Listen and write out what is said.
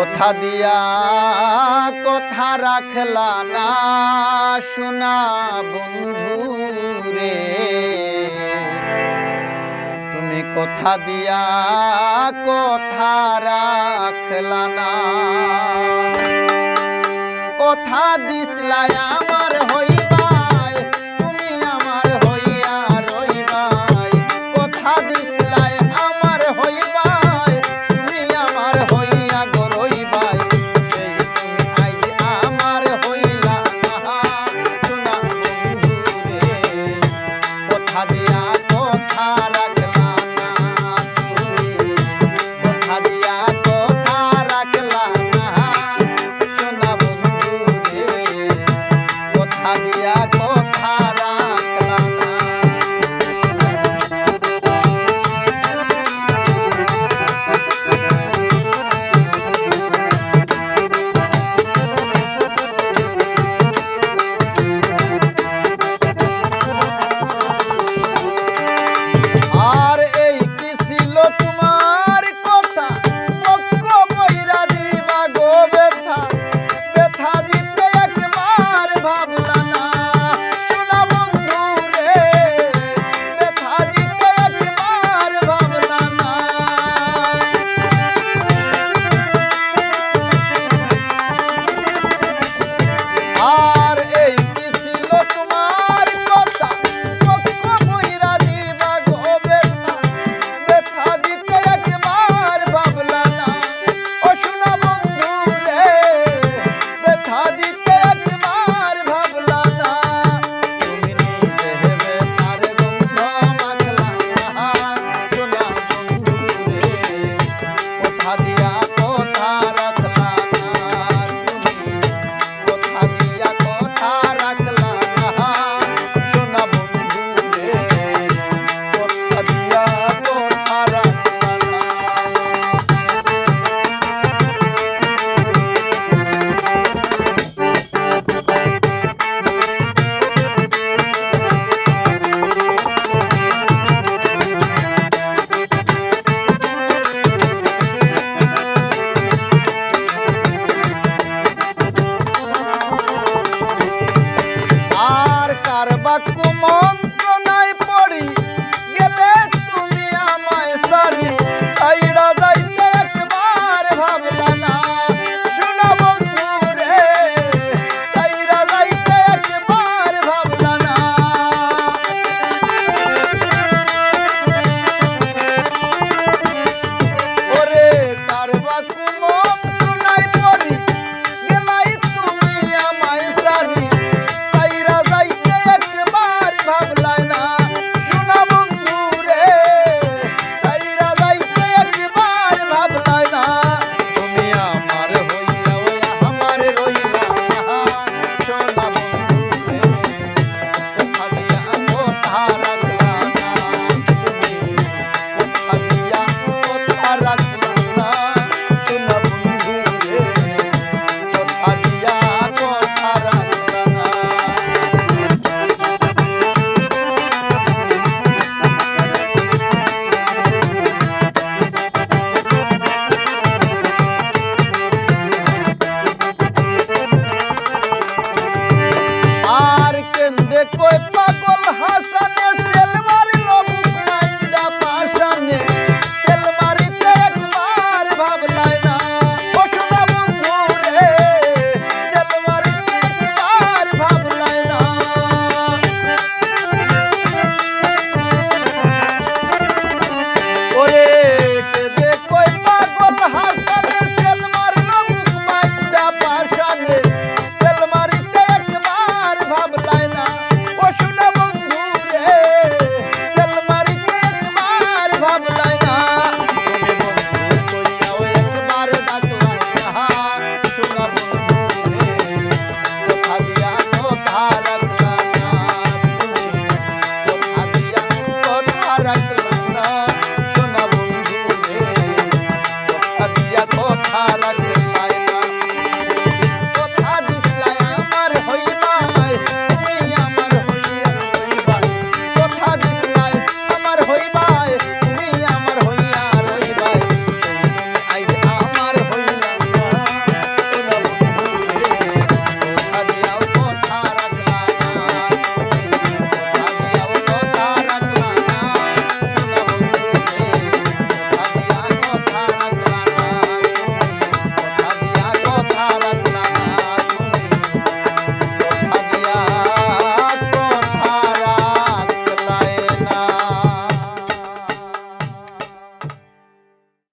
কথা দিয়া কথা রাখলা না শোনা বন্ধু রে, তুমি কথা দিয়া কথা রাখলা না। কথা দিসলাই আমার হইবাই, তুমি আমার হইয়া রইবাই। কথা দিসলাই আমার হইবাই, তুমি আমার হইয়া গো রইবাই। সেই তুমি আইজ আমার হইলা না শোনা বন্ধু রে, কথা দিয়া কথা রাখলা না তুমি, কথা দিয়া কথা রাখলা না শোনা বন্ধু রে, কথা দিয়া কথা রাখলা না। আর এই কি ছিল তোমার কথা, পক্ষ বইরা দিবা গো ব্যথা, ব্যথা দিতে একবার ভাবলা না শোনা বন্ধু রে, ব্যথা দিতে একবার ভাবলা না। আর এই কি ছিল তোমার কথা, পক্ষ বইরা দিবা গো ব্যথা, ব্যথা দিতে একবার ভাবলা না ও শোনা বন্ধু রে, ব্যথা দিতে একবার ভাবলা না। তুমি নিজে ব্যথার গন্ধ মাখলা না শোনা বন্ধু রে, কথা দিয়া কথা রাখলা না তুমি, কথা দিয়া কথা রাখলা না শোনা বন্ধু রে, কথা দিয়া কথা রাখলা না। আর কার বাক্য মন্ত্রণায় পড়ি গেলে তুমি আমায় সারি, ছাইড়া যাইতে একবার ভাবলা না শোনা বন্ধু রে, ছাইড়া যাইতে একবার ভাবলা না। ওরে কার বাক্য মন্ত্রণায় পড়ি গেলাই তুমি আমায় সারি, ছাইড়া যাইতে একবার ভাবলাই না শোনা বন্ধু রে, ছাইড়া যাইতে একবার ভাবলাই না। তুমি আমার হইয়া ওই আমার রইলা না শোনা বন্ধু রে, কথা দিয়া কথা রাখলা না তুমি, কথা দিয়া কথা রাখলা না শোনা বন্ধু রে, কথা দিয়া কথা রাখলা না। আর কেন্দে কই পাগল হাসানে সেল মারিল বুক মাইন্দা পাশানে, সেল মারিতে একবার ভাবলাই না ও শোনা বন্ধু রে, সেল মারিতে একবার ভাবলাই না। ওরে কেন্দে কই পাগল হাসানে সেল মারিল বুক মাইন্দা পাশানে, সেল মারিতে একবার ভাবলাই না ও শোনা বন্ধু রে, সেল মারিতে একবার ভাবলাই না। তুমি বন্ধু কইয়া ও একবার ডাকলাই না শোনা বন্ধু রে, কথা দিয়া কথা রাখলা না তুমি, কথা দিয়া কথা রাখলা না শোনা বন্ধু রে, কথা দিয়া কথা